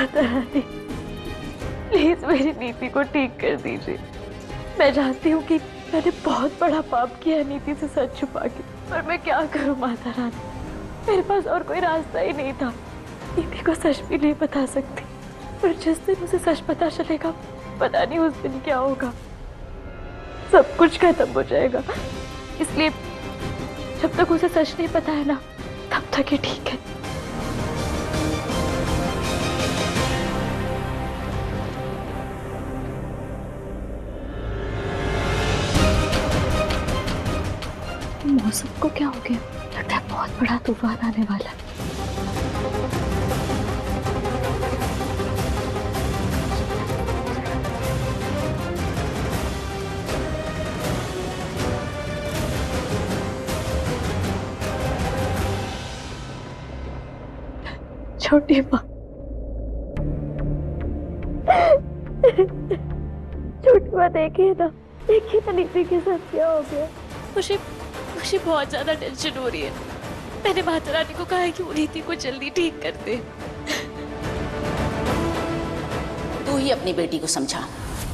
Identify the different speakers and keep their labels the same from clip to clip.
Speaker 1: Mata Rani, please मेरी नीति को ठीक कर दीजिए। मैं जानती हूँ कि मैंने बहुत बड़ा पाप किया है नीति से सच छुपा के, पर मैं क्या करूँ माता रानी, मेरे पास और कोई रास्ता ही नहीं था। नीति को सच भी नहीं बता सकती, पर जिस दिन उसे सच पता चलेगा, पता नहीं उस दिन क्या होगा। सब कुछ खत्म हो जाएगा। इसलिए जब तक उसे सच नहीं पता है ना, तब तक ही ठीक है। मौसम को क्या हो गया? लगता है बहुत बड़ा तूफान आने वाला है। छोटी माँ, छोटी माँ देखिए ना नीति के साथ क्या हो गया। मुझे बहुत ज्यादा टेंशन हो रही है। मैंने माता रानी को कहा है कि वो नीति को जल्दी ठीक कर दे।
Speaker 2: तू ही अपनी बेटी को समझा,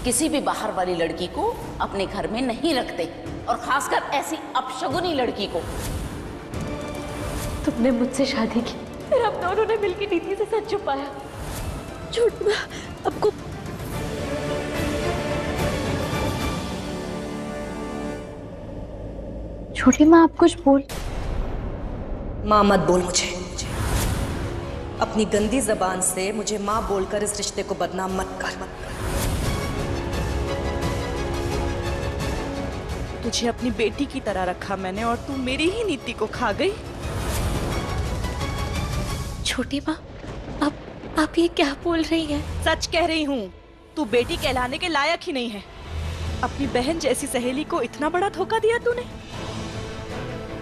Speaker 2: किसी भी बाहर वाली लड़की को अपने घर में नहीं रखते, और खासकर ऐसी अपशगुनी लड़की को।
Speaker 1: तुमने मुझसे शादी की, फिर हम दोनों ने मिलकर नीति से सच छुपाया। छोटी माँ, आपको छोटी माँ, आप कुछ बोल।
Speaker 3: माँ मत बोल मुझे। अपनी गंदी जबान से मुझे माँ बोलकर इस रिश्ते को बदनाम मत कर।
Speaker 4: तुझे अपनी बेटी की तरह रखा मैंने, और तू मेरी ही नीति को खा गई।
Speaker 1: छोटी माँ, आप ये क्या बोल रही हैं?
Speaker 4: सच कह रही हूँ, तू बेटी कहलाने के लायक ही नहीं है। अपनी बहन जैसी सहेली को इतना बड़ा धोखा दिया तूने।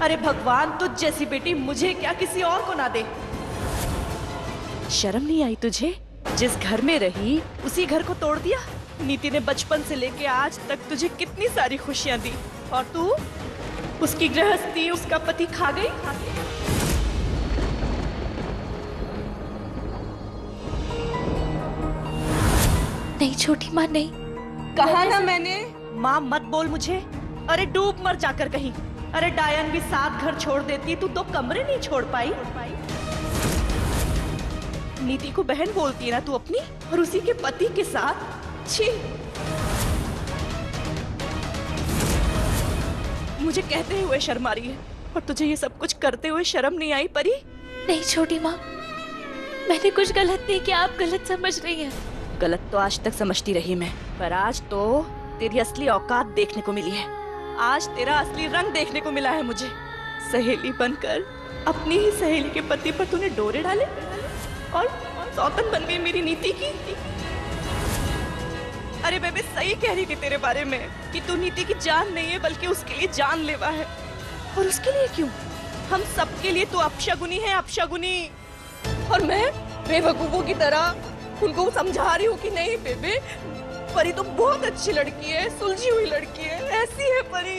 Speaker 4: अरे भगवान, तुझ जैसी बेटी मुझे क्या किसी और को ना दे। शर्म नहीं आई तुझे? जिस घर में रही उसी घर को तोड़ दिया। नीति ने बचपन से लेके आज तक तुझे कितनी सारी खुशियां दी, और तू उसकी गृहस्थी, उसका पति खा गई।
Speaker 1: नहीं छोटी माँ, नहीं।
Speaker 4: कहा ना मैंने, माँ मत बोल मुझे। अरे डूब मर जाकर कहीं। अरे डायन भी 7 घर छोड़ देती, तू 2 कमरे नहीं छोड़ पाई। नीति को बहन बोलती है ना तू अपनी, और उसी के पति के साथ। छी, मुझे कहते हुए शर्म आ रही है, और तुझे ये सब कुछ करते हुए शर्म नहीं आई परी?
Speaker 1: नहीं छोटी माँ, मैंने कुछ गलत नहीं किया, आप गलत समझ रही हैं।
Speaker 4: गलत तो आज तक समझती रही मैं, पर आज तो तेरी असली औकात देखने को मिली है। आज तेरा असली रंग देखने को मिला है मुझे। सहेली बनकर अपनी ही सहेली के पति पर तूने डोरे डाले, और सौतन बन गई मेरी नीति की। अरे बेबे, सही कह रही थी तेरे बारे में कि तू नीति की जान नहीं है, बल्कि उसके लिए जानलेवा है। और उसके लिए क्यों? हम सबके लिए तू अपशगुनी है, अपशगुनी। और मैं बेवकूफों की तरह उनको समझा रही हूँ कि नहीं बेबे, परी तो बहुत अच्छी लड़की है, सुलझी हुई लड़की है, ऐसी है परी।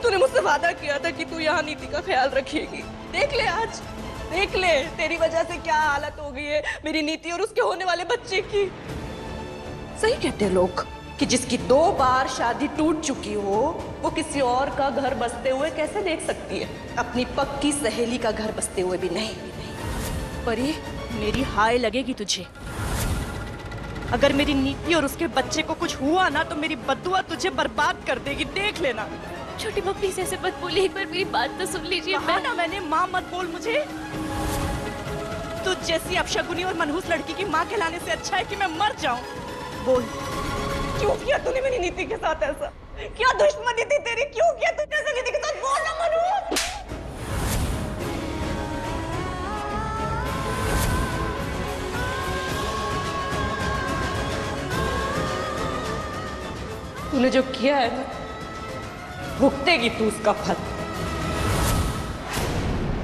Speaker 4: तूने मुझसे वादा किया था कि तू यहाँ नीति का ख्याल रखेगी। देख ले आज, देख ले तेरी वजह से क्या हालत हो गई है मेरी नीति और उसके होने वाले बच्चे की। सही कहते हैं लोग कि जिसकी 2 बार शादी टूट चुकी हो, वो किसी और का घर बसते हुए कैसे देख सकती है? अपनी पक्की सहेली का घर बसते हुए भी नहीं। परी, मेरी हाय लगेगी तुझे। अगर मेरी नीति और उसके बच्चे को कुछ हुआ ना, तो मेरी बद्दुआ तुझे बर्बाद कर देगी, देख लेना।
Speaker 1: छोटी माँ प्लीज ऐसे मत बोलिए, एक बार मेरी बात तो सुन लीजिए।
Speaker 4: मैंने माँ मत बोल मुझे। तुझ जैसी अपशगुनी और मनहूस लड़की की माँ कहलाने से अच्छा है कि मैं मर जाऊं। बोल, क्यों किया तूने मेरी नीति के साथ ऐसा? क्या दुश्मनी थी तेरी? क्यों किया तूने ऐसा नीति के साथ? बोल ना मनहूस। तूने जो किया है ना, भुगतेगी तू उसका फल।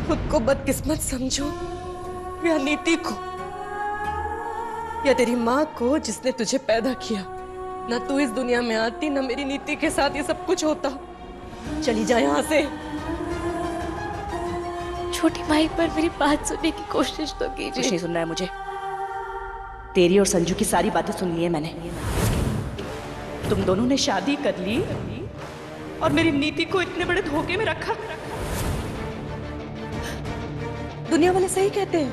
Speaker 4: खुद को बदकिस्मत समझो, या नीति को, या तेरी माँ को जिसने तुझे पैदा किया। ना तू इस दुनिया में आती, ना मेरी नीति के साथ ये सब कुछ होता। चली जा यहाँ से।
Speaker 1: छोटी माँ, एक बार मेरी बात सुनने की कोशिश तो कीजिए।
Speaker 4: कुछ नहीं सुनना है मुझे।
Speaker 3: तेरी और संजू की सारी बातें सुन ली है मैंने। तुम दोनों ने शादी कर ली
Speaker 4: और मेरी नीति को इतने बड़े धोखे में रखा। दुनिया वाले सही कहते हैं,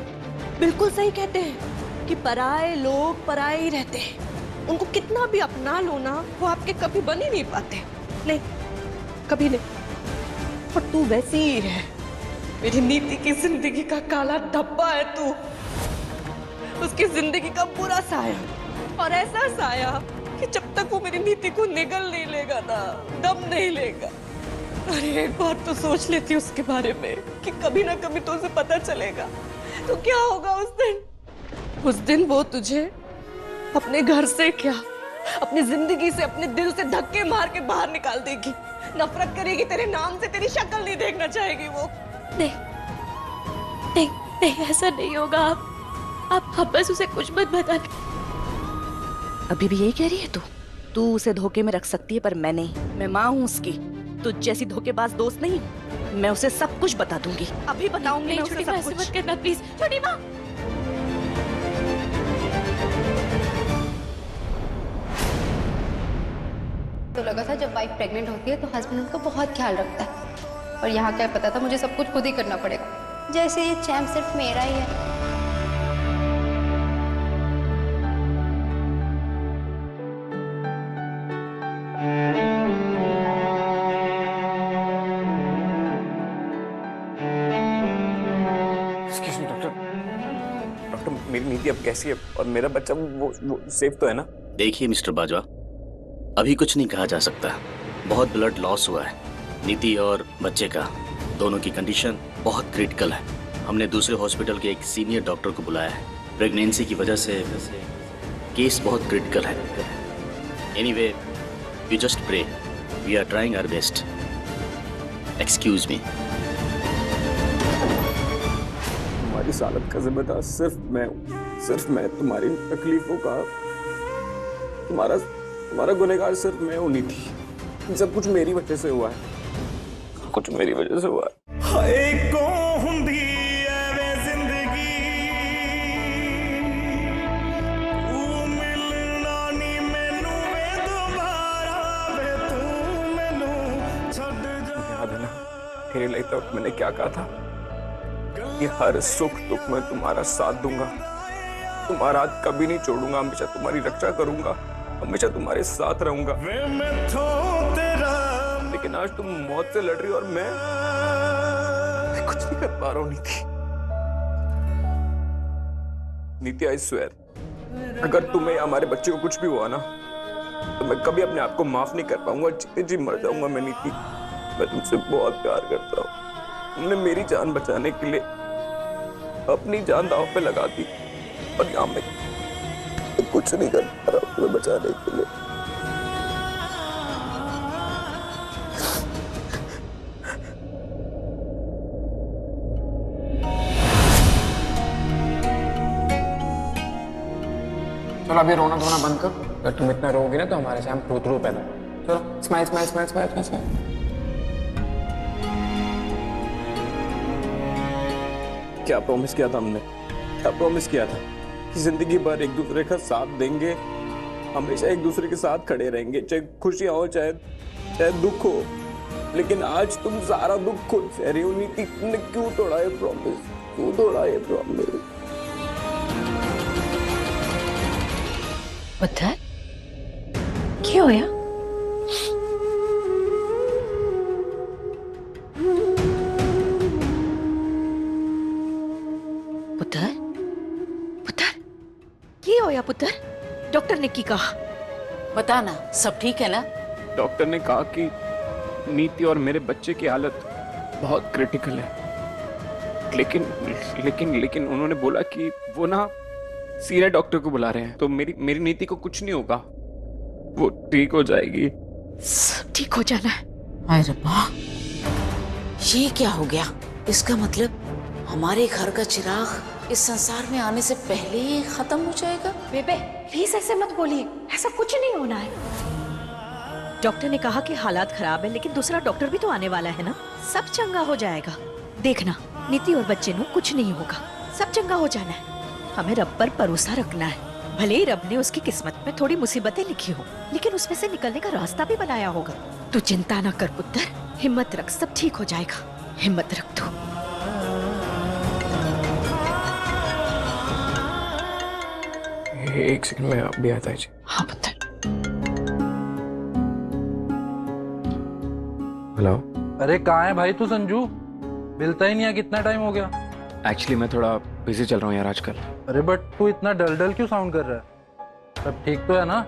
Speaker 4: बिल्कुल सही कहते हैं कि पराए लोग पराए ही रहते हैं। उनको कितना भी अपना लो ना, वो आपके कभी बन ही नहीं पाते। नहीं, कभी नहीं। और तू वैसी ही है। मेरी नीति की जिंदगी का काला धब्बा है तू, उसकी जिंदगी का बुरा साया, और ऐसा साया कि जब तक वो मेरी नीति को निगल नहीं लेगा ना, दम नहीं लेगा। अरे एक बार तो सोच लेती उसके बारे में कि कभी ना कभी तो उसे पता चलेगा, तो क्या होगा उस दिन? उस दिन वो तुझे अपने घर से क्या, अपनी जिंदगी से, अपने दिल से धक्के मार के बाहर निकाल देगी। नफरत करेगी तेरे नाम से, तेरी शक्ल नहीं देखना चाहेगी वो।
Speaker 1: नहीं नहीं नहीं, ऐसा नहीं होगा। आप बस उसे कुछ मत बता।
Speaker 3: अभी भी यही कह रही है तू उसे धोखे में रख सकती है, पर मैं नहीं। मैं माँ हूँ उसकी, तुझ जैसी धोखेबाज दोस्त नहीं हूँ। मैं उसे सब कुछ बता दूंगी, अभी बताऊंगी मैं उसे सब कुछ।
Speaker 1: मत करना प्लीज, छोटी माँ।
Speaker 5: तो लगा था जब वाइफ प्रेग्नेंट होती है तो हस्बैंड उसका बहुत ख्याल रखता है, और यहाँ क्या पता था मुझे सब कुछ खुद ही करना पड़ेगा, जैसे ये चैम्प सिर्फ मेरा ही है।
Speaker 6: डॉक्टर, मेरी नीति अब कैसी है और मेरा बच्चा वो सेफ तो है ना?
Speaker 7: देखिए मिस्टर बाजवा, अभी कुछ नहीं कहा जा सकता। बहुत ब्लड लॉस हुआ है। नीति और बच्चे का दोनों की कंडीशन बहुत क्रिटिकल है। हमने दूसरे हॉस्पिटल के एक सीनियर डॉक्टर को बुलाया है। प्रेगनेंसी की वजह से केस बहुत क्रिटिकल है। Anyway, you just pray, we are trying our best. Excuse me.
Speaker 6: तुम्हारी इस हालत का जिम्मेदार सिर्फ मैं हूँ, सिर्फ मैं। तुम्हारी तकलीफों का तुम्हारा गुनहगार सिर्फ मैं हूँ नीति। सब कुछ मेरी वजह से हुआ है, कुछ मेरी वजह से हुआ है।
Speaker 8: हाय को हुंदी एवे जिंदगी, तू मिलना नी मैनू वे दोबारा, वे तू मैनू छड़ जा।
Speaker 6: याद है ना तेरे लिए तब मैंने क्या कहा था कि हर सुख दुख में तुम्हारा साथ दूंगा, तुम्हारा हाथ कभी नहीं छोड़ूंगा, हमेशा तुम्हारी रक्षा करूंगा, हमेशा तुम्हारे साथ रहूंगा। लेकिन आज तुम मौत से लड़ रही हो और मैं कुछ नहीं कर पा रहा हूँ नीति। आई स्वेयर, अगर तुम्हें हमारे बच्चे को कुछ भी हुआ ना तो मैं कभी अपने आप को माफ नहीं कर पाऊंगा। जीते जी मर जाऊंगा मैं नीति। मैं तुमसे बहुत प्यार करता हूँ। तुमने मेरी जान बचाने के लिए अपनी जान दांव पे लगा दी और यहाँ मैं कुछ नहीं कर पा रहा तुम्हें बचाने के लिए।
Speaker 9: चलो अभी रोना धोना बंद कर। अगर तुम इतना रोगी ना तो हमारे से हम प्रूतरू पैदा। चलो smile smile smile smile smile.
Speaker 6: क्या प्रॉमिस किया था हमने? क्या प्रॉमिस किया था कि जिंदगी भर एक दूसरे का साथ देंगे, हमेशा एक दूसरे के साथ खड़े रहेंगे, चाहे खुशियां हो चाहे दुख हो। लेकिन आज तुम सारा दुख खुद सह रही हो नीति। तुमने क्यों तोड़ा ये प्रॉमिस? क्यों तोड़ा ये प्रॉमिस?
Speaker 1: पुत्र, क्या होया? पुत्र, पुत्र, क्या होया पुत्र? डॉक्टर ने की कहा?
Speaker 2: बता ना, सब ठीक है ना?
Speaker 6: डॉक्टर ने कहा कि नीति और मेरे बच्चे की हालत बहुत क्रिटिकल है। लेकिन उन्होंने बोला कि वो ना सीनियर डॉक्टर को बुला रहे हैं, तो मेरी नीति को कुछ नहीं होगा, वो ठीक हो जाएगी।
Speaker 1: सब ठीक हो जाना है।
Speaker 2: हाय रब्बा, ये क्या हो गया? इसका मतलब हमारे घर का चिराग इस संसार में आने से पहले ही खत्म हो जाएगा।
Speaker 1: बेबे प्लीज ऐसे मत बोलिए, ऐसा कुछ नहीं होना है।
Speaker 3: डॉक्टर ने कहा कि हालात खराब है, लेकिन दूसरा डॉक्टर भी तो आने वाला है ना, सब चंगा हो जाएगा। देखना, नीति और बच्चे को कुछ नहीं होगा, सब चंगा हो जाना है। हमें रब पर भरोसा रखना है,
Speaker 10: भले ही रब ने उसकी किस्मत में थोड़ी मुसीबतें लिखी हो, लेकिन उसमें से निकलने का रास्ता भी बनाया होगा। तू चिंता ना कर पुत्र, हिम्मत रख, सब ठीक हो जाएगा। हिम्मत रख तू।
Speaker 9: एक सेकंड में अभी आता है जी।
Speaker 10: हाँ पुत्र।
Speaker 9: हेलो।
Speaker 11: अरे कहाँ है भाई तू संजू? मिलता ही नहीं है, कितना टाइम हो गया?
Speaker 9: एक्चुअली मैं थोड़ा बिजी चल रहा हूँ यार आजकल।
Speaker 11: अरे बट तू इतना डल डल क्यों साउंड कर रहा है? सब ठीक तो है ना?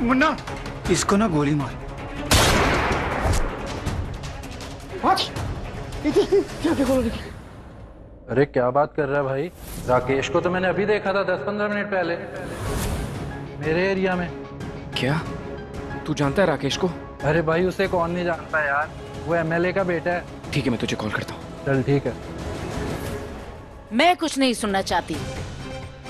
Speaker 8: मुन्ना, इसको ना गोली मार।
Speaker 11: अरे क्या बात कर रहा है भाई? राकेश को तो मैंने अभी देखा था 10-15 मिनट पहले मेरे एरिया में।
Speaker 9: क्या तू जानता है राकेश को?
Speaker 11: अरे भाई उसे कौन नहीं जानता यार, वो एमएलए का बेटा है।
Speaker 9: ठीक है मैं तुझे कॉल करता हूँ।
Speaker 11: चल ठीक है।
Speaker 2: मैं कुछ नहीं सुनना चाहती।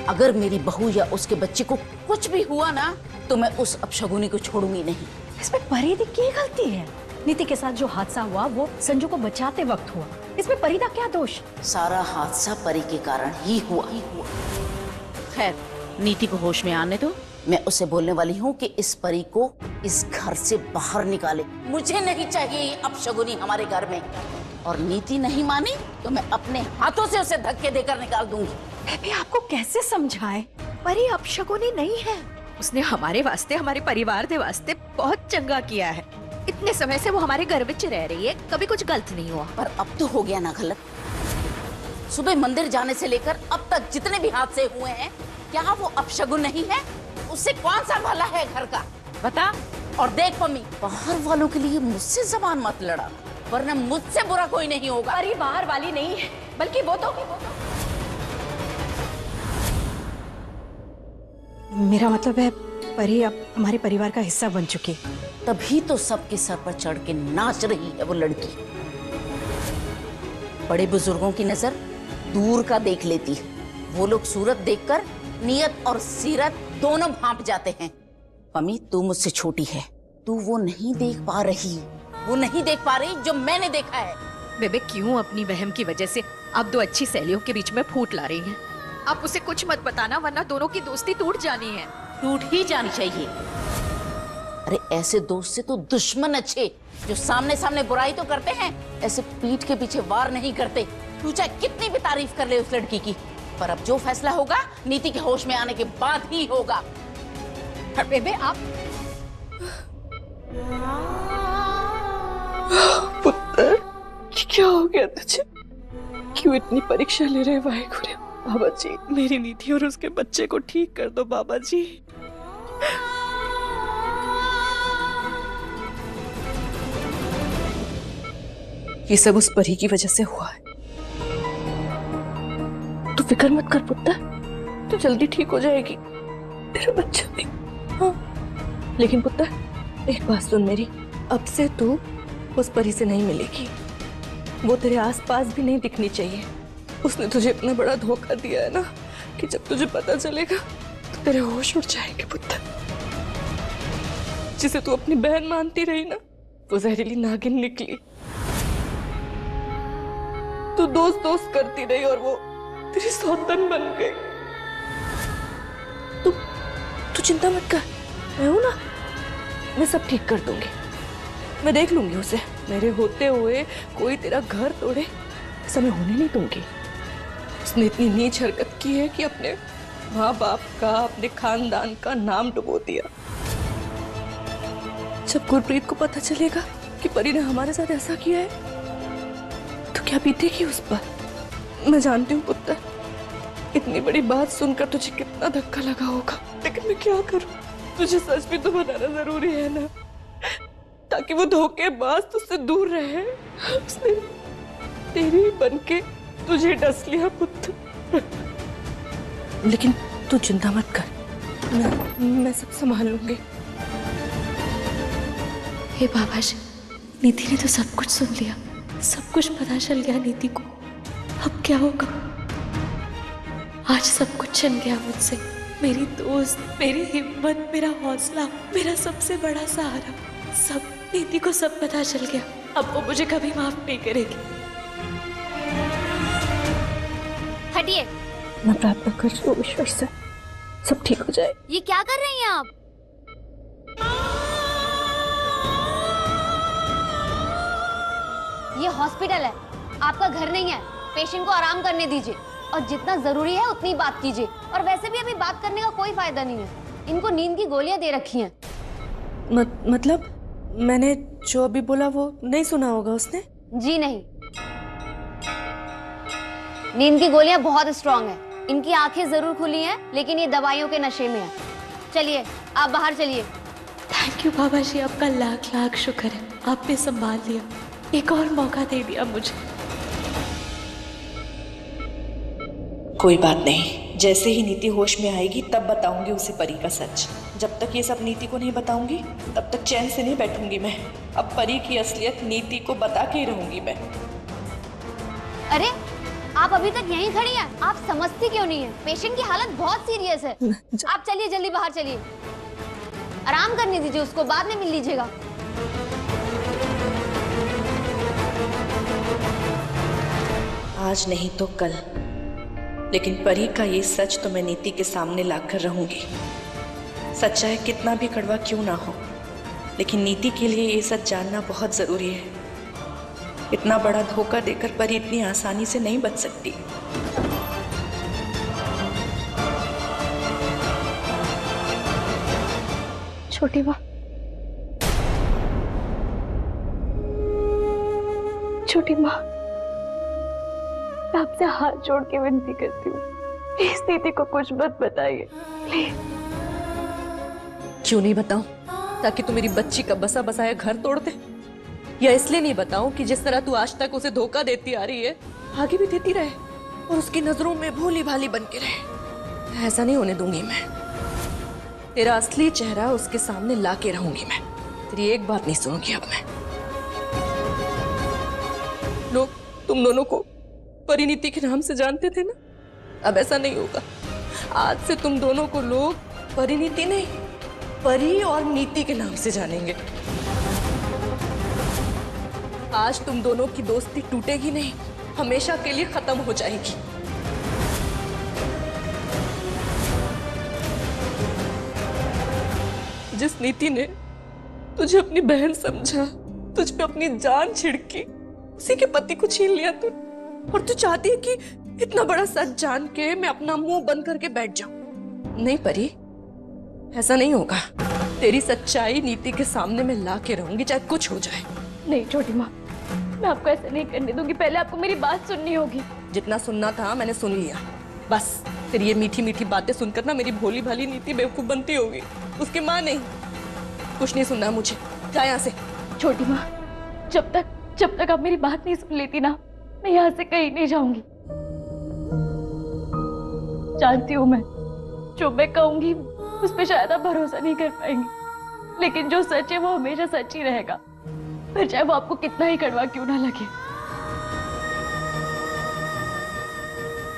Speaker 2: अगर मेरी बहू या उसके बच्चे को कुछ भी हुआ ना तो मैं उस अपशगुनी को छोड़ूंगी नहीं।
Speaker 12: इसमें परिधि की गलती है? नीति के साथ जो हादसा हुआ वो संजू को बचाते वक्त हुआ, इसमें परी का क्या दोष?
Speaker 2: सारा हादसा परी के कारण ही हुआ। खैर नीति को होश में आने दो। मैं उसे बोलने वाली हूँ कि इस परी को इस घर से बाहर निकाले। मुझे नहीं चाहिए ये अपशगुनी हमारे घर में। और नीति नहीं मानी तो मैं अपने हाथों से उसे धक्के देकर निकाल दूंगी।
Speaker 12: बेबी आपको कैसे समझाए?
Speaker 10: परी अपशगुनी नहीं है। उसने हमारे वास्ते, हमारे परिवार के वास्ते बहुत चंगा किया है। इतने समय से वो हमारे घर में रह रही है, कभी कुछ गलत नहीं हुआ।
Speaker 2: पर अब तो हो गया ना गलत। सुबह मंदिर जाने से लेकर अब तक जितने भी हादसे हुए हैं, क्या वो अपशगुन नहीं है? उससे कौन सा भला है घर का, बता। और देख मम्मी, बाहर वालों के लिए मुझसे जबान मत लड़ा, वरना मुझसे बुरा कोई नहीं होगा।
Speaker 12: परी बाहर वाली नहीं है, बल्कि वो तो मेरा मतलब है परी अब हमारे परिवार का हिस्सा बन चुकी।
Speaker 2: तभी तो सबके सर पर चढ़ के नाच रही है वो लड़की। बड़े बुजुर्गों की नजर दूर का देख लेती है। वो लोग सूरत देखकर नियत और सीरत दोनों भांप जाते हैं। मम्मी तू मुझसे छोटी है, तू वो नहीं देख पा रही, वो नहीं देख पा रही जो मैंने देखा है।
Speaker 10: बेबे क्यों अपनी बहन की वजह से आप दो अच्छी सहेलियों के बीच में फूट ला रही हैं? आप उसे कुछ मत बताना, वरना दोनों की दोस्ती टूट जानी है।
Speaker 2: टूट ही जानी चाहिए। अरे ऐसे दोस्त से तो दुश्मन अच्छे, जो सामने सामने बुराई तो करते हैं, ऐसे पीठ के पीछे वार नहीं करते। तू चाहे कितनी भी तारीफ कर ले उस लड़की की, पर अब जो फैसला होगा नीति के होश में आने के बाद ही होगा।
Speaker 12: बेबे आप
Speaker 4: पुत्र क्या हो गया तुझे? क्यों इतनी परीक्षा ले रहे वाहेगुरु? बाबा जी मेरी नीति और उसके बच्चे को ठीक कर दो बाबा जी। ये सब उस परी की वजह से हुआ है। तू फिक्र मत कर पुत्र, तू जल्दी ठीक हो जाएगी, तेरा बच्चा भी। हाँ लेकिन पुत्र एक बात सुन मेरी, अब से तू उस परी से नहीं मिलेगी। वो तेरे आसपास भी नहीं दिखनी चाहिए। उसने तुझे इतना बड़ा धोखा दिया है ना कि जब तुझे पता चलेगा तो तेरे होश उड़ जाएंगे पुत्र। जिसे तू अपनी बहन मानती रही ना, वो जहरीली नागिन निकली। तू दोस्त दोस्त करती रही और वो तेरी सौतन बन गई। तू चिंता मत कर, मैं हूं ना, मैं सब ठीक कर दूंगी। मैं देख लूंगी उसे। मेरे होते हुए कोई तेरा घर तोड़े ऐसा मैं होने नहीं दूंगी। उसने इतनी नीच हरकत की है कि अपने माँ बाप का, अपने खानदान का नाम डुबो दिया। जब गुरप्रीत को पता चलेगा कि परी ने हमारे साथ ऐसा किया है तो क्या बीतेगी उस पर। मैं जानती हूँ पुत्र, इतनी बड़ी बात सुनकर तुझे कितना धक्का लगा होगा, लेकिन मैं क्या करूँ? तुझे सच भी तो बताना जरूरी है ना, ताकि वो धोखेबाज तुझसे दूर रहे। उसने तेरी बनके तुझे डस लिया पुत्र। लेकिन तू चिंता मत कर, मैं सब संभाल लूंगी।
Speaker 1: हे बाबा जी, नीति ने तो सब कुछ सुन लिया, सब कुछ पता चल गया नीति को। अब क्या होगा? आज सब कुछ छिन गया मुझसे। मेरी दोस्त, मेरी हिम्मत, मेरा हौसला, मेरा सबसे बड़ा सहारा, सब नीति को सब पता चल गया। अब वो मुझे कभी माफ नहीं करेगी।
Speaker 5: हटिए,
Speaker 1: मैं प्रार्थना कर रही हूँ ईश्वर से सब ठीक हो जाए।
Speaker 13: ये क्या कर रही हैं आप? ये हॉस्पिटल है, आपका घर नहीं है। पेशेंट को आराम करने दीजिए और जितना जरूरी है उतनी बात कीजिए। और वैसे भी अभी बात करने का कोई फायदा नहीं है, इनको नींद की गोलियां दे रखी हैं।
Speaker 4: मतलब मैंने जो अभी बोला वो नहीं सुना होगा उसने?
Speaker 13: जी नहीं, नींद की गोलियां बहुत स्ट्रांग है। इनकी आंखें जरूर खुली हैं लेकिन ये दवाइयों के नशे में है। चलिए आप बाहर चलिए।
Speaker 1: थैंक यू बाबा जी, आपका लाख लाख शुक्र है, आपने संभाल लिया, एक और मौका दे दिया मुझे।
Speaker 3: कोई बात नहीं, जैसे ही नीति होश में आएगी तब बताऊंगी उसे परी का सच। जब तक ये सब नीति को नहीं बताऊंगी तब तक चैन से नहीं बैठूंगी मैं। अब परी की असलियत नीति को बता के ही रहूंगी मैं।
Speaker 13: अरे आप अभी तक यहीं खड़ी हैं, आप समझती क्यों नहीं है? पेशेंट की हालत बहुत सीरियस है। आप चलिए जल्दी बाहर चलिए, आराम करने दीजिए उसको, बाद में मिल लीजिएगा।
Speaker 3: आज नहीं तो कल, लेकिन परी का ये सच तो मैं नीति के सामने लाकर रहूंगी। सच चाहे कितना भी कड़वा क्यों ना हो, लेकिन नीति के लिए ये सच जानना बहुत जरूरी है। इतना बड़ा धोखा देकर परी इतनी आसानी से नहीं बच सकती।
Speaker 1: छोटी माँ, छोटी माँ, मैं आपसे हाथ जोड़ के विनती करती हूँ, प्लीज नीति को कुछ मत बताइए, प्लीज।
Speaker 4: क्यों नहीं बताऊं? ताकि तू मेरी बच्ची का बसा बसाया घर तोड़ दे? या इसलिए नहीं बताऊं कि जिस तरह तू आज तक उसे धोखा देती आ रही है आगे भी देती रहे और उसकी नजरों में भोली भाली बन के रहे? ऐसा नहीं होने दूंगी मैं। तेरा असली चेहरा उसके सामने ला के रहूंगी मैं। तेरी एक बात नहीं सुनूंगी अब मैं। लोग तुम दोनों को परिणीति के नाम से जानते थे ना, अब ऐसा नहीं होगा। आज से तुम दोनों को लोग परिणीति नहीं, परी और नीति के नाम से जानेंगे। आज तुम दोनों की दोस्ती टूटेगी नहीं, हमेशा के लिए खत्म हो जाएगी। जिस नीति ने तुझे अपनी बहन समझा, तुझ पे अपनी जान छिड़की, उसी के पति को छीन लिया तू। और तू चाहती है कि इतना बड़ा सच जान के मैं अपना मुंह बंद करके बैठ जाऊं? नहीं परी, ऐसा नहीं होगा। तेरी सच्चाई नीति के सामने मैं ला के रहूंगी, चाहे कुछ हो जाए।
Speaker 1: नहीं छोटी माँ, मैं आपको ऐसा नहीं करने दूंगी, पहले आपको मेरी बात सुननी होगी।
Speaker 4: जितना सुनना था मैंने सुन लिया, बस तेरी ये मीठी मीठी बातें सुनकर ना मेरी भोली भाली नीति बेवकूफ बनती होगी, उसकी माँ नहीं। कुछ नहीं सुनना मुझे, जा यहाँ से।
Speaker 1: छोटी माँ, जब तक आप मेरी बात नहीं सुन लेती ना, मैं यहाँ से कहीं नहीं जाऊंगी। जानती हूँ मैं, जो मैं कहूंगी उस पर शायद आप भरोसा नहीं कर पाएंगी, लेकिन जो सच है वो हमेशा सच ही रहेगा, फिर चाहे वो आपको कितना ही कड़वा क्यों ना लगे।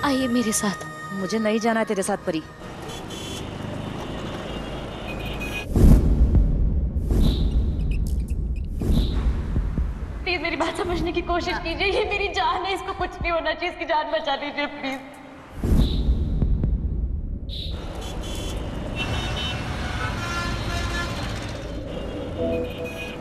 Speaker 3: आइए मेरे साथ। मुझे नहीं जाना है तेरे साथ परी।
Speaker 1: प्लीज मेरी बात समझने की कोशिश कीजिए, ये मेरी जान है, इसको कुछ नहीं होना चाहिए, इसकी जान बचा लीजिए प्लीज।